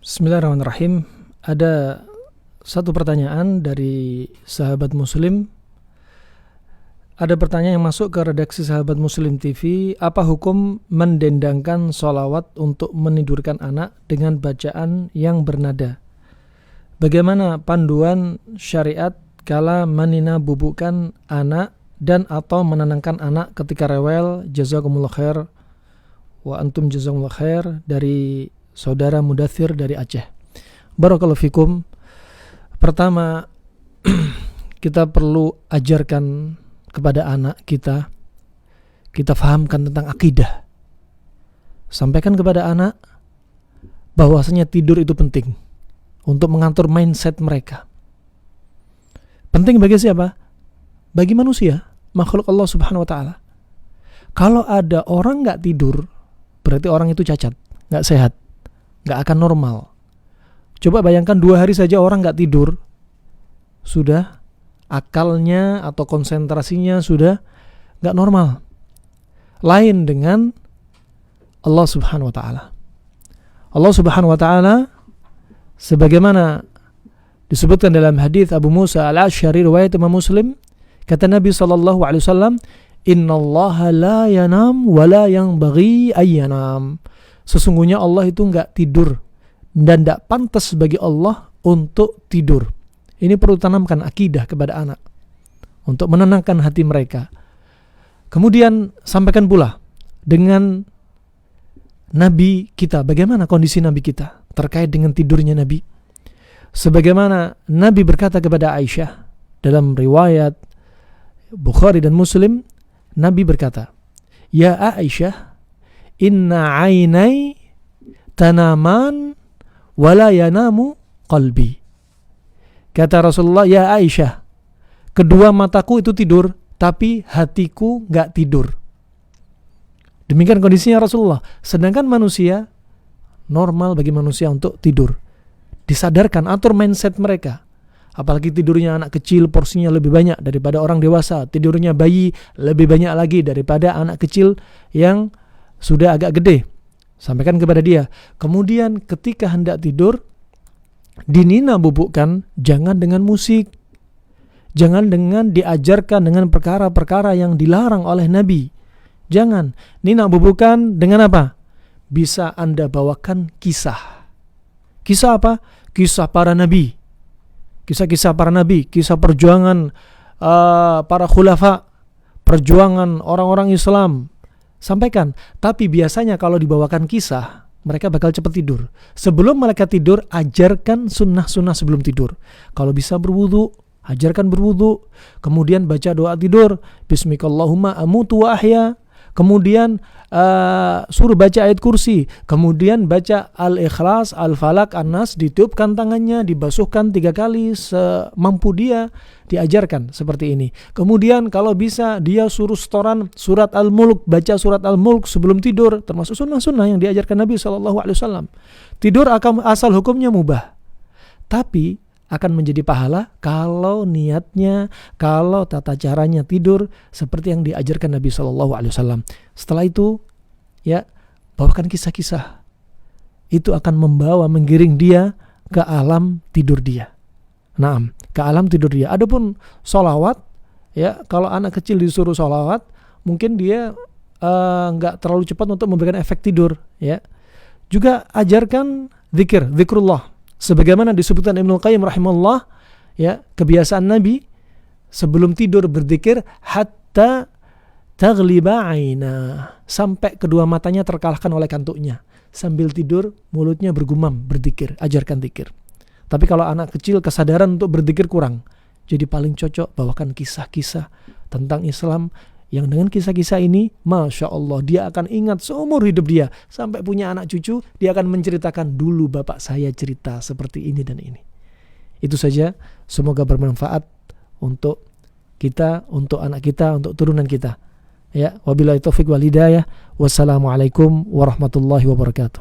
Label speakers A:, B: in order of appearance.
A: Bismillahirrahmanirrahim. Ada satu pertanyaan dari sahabat Muslim. Ada pertanyaan yang masuk ke redaksi sahabat Muslim TV. Apa hukum mendendangkan sholawat untuk menidurkan anak dengan bacaan yang bernada? Bagaimana panduan syariat kala menina bubukkan anak dan atau menenangkan anak ketika rewel? Jazakumullah khair wa antum jazakumullah khair. Dari Saudara Mudathir dari Aceh. Barakallahu fikum. Pertama, kita perlu ajarkan kepada anak kita fahamkan tentang akidah. Sampaikan kepada anak bahwasanya tidur itu penting untuk mengatur mindset mereka. Penting bagi siapa? Bagi manusia, makhluk Allah Subhanahu wa taala. Kalau ada orang enggak tidur, berarti orang itu cacat, enggak sehat. Gak akan normal. Coba bayangkan 2 hari saja orang gak tidur, sudah akalnya atau konsentrasinya sudah gak normal. Lain dengan Allah Subhanahu wa ta'ala. Allah Subhanahu wa ta'ala sebagaimana disebutkan dalam hadis Abu Musa al-Asy'ari riwayat Imam Muslim, kata Nabi SAW, innallaha la yanam wa la yanbaghi ayyanam. Sesungguhnya Allah itu enggak tidur dan enggak pantas bagi Allah untuk tidur. Ini perlu tanamkan akidah kepada anak untuk menenangkan hati mereka. Kemudian sampaikan pula dengan Nabi kita, bagaimana kondisi Nabi kita terkait dengan tidurnya Nabi. Sebagaimana Nabi berkata kepada Aisyah dalam riwayat Bukhari dan Muslim, Nabi berkata, "Ya Aisyah, inna ainai tanaman wala yanamu qalbi." Kata Rasulullah, ya Aisyah, kedua mataku itu tidur, tapi hatiku gak tidur. Demikian kondisinya Rasulullah. Sedangkan manusia, normal bagi manusia untuk tidur. Disadarkan, atur mindset mereka. Apalagi tidurnya anak kecil porsinya lebih banyak daripada orang dewasa. Tidurnya bayi lebih banyak lagi daripada anak kecil yang sudah agak gede. Sampaikan kepada dia. Kemudian ketika hendak tidur, dinina bubukkan, jangan dengan musik, jangan dengan diajarkan dengan perkara-perkara yang dilarang oleh Nabi. Jangan. Nina bubukkan dengan apa? Bisa Anda bawakan kisah. Kisah apa? Kisah para nabi. Kisah-kisah para nabi, kisah perjuangan para khulafa, perjuangan orang-orang Islam. Sampaikan, tapi biasanya kalau dibawakan kisah, mereka bakal cepat tidur. Sebelum mereka tidur, ajarkan sunnah-sunnah sebelum tidur. Kalau bisa berwudu, ajarkan berwudu. Kemudian baca doa tidur, Bismikallahumma amutu wa ahya. Kemudian suruh baca ayat kursi. Kemudian baca Al-Ikhlas, Al-Falak, An-Nas. Ditiupkan tangannya, dibasuhkan 3 kali semampu dia. Diajarkan seperti ini. Kemudian kalau bisa dia suruh setoran surat Al-Mulk, baca surat Al-Mulk sebelum tidur, termasuk sunnah-sunnah yang diajarkan Nabi SAW. Tidur asal hukumnya mubah, tapi akan menjadi pahala kalau niatnya, kalau tata caranya tidur seperti yang diajarkan Nabi SAW. Setelah itu, ya, bawakan kisah-kisah. Itu akan menggiring dia ke alam tidur dia. Naam, ke alam tidur dia. Adapun sholawat, ya, kalau anak kecil disuruh sholawat, mungkin dia nggak terlalu cepat untuk memberikan efek tidur, ya. Juga ajarkan zikrullah. Sebagaimana disebutkan Ibnu Qayyim rahimahullah, ya, kebiasaan Nabi sebelum tidur berzikir hatta taghliba aina, sampai kedua matanya terkalahkan oleh kantuknya. Sambil tidur mulutnya bergumam berzikir, ajarkan zikir. Tapi kalau anak kecil kesadaran untuk berzikir kurang, jadi paling cocok bawakan kisah-kisah tentang Islam yang dengan kisah-kisah ini, Masya Allah, dia akan ingat seumur hidup dia. Sampai punya anak cucu, dia akan menceritakan, dulu bapak saya cerita seperti ini dan ini. Itu saja, semoga bermanfaat untuk kita, untuk anak kita, untuk turunan kita. Ya, wabillahi taufiq wal hidayah. Wassalamualaikum warahmatullahi wabarakatuh.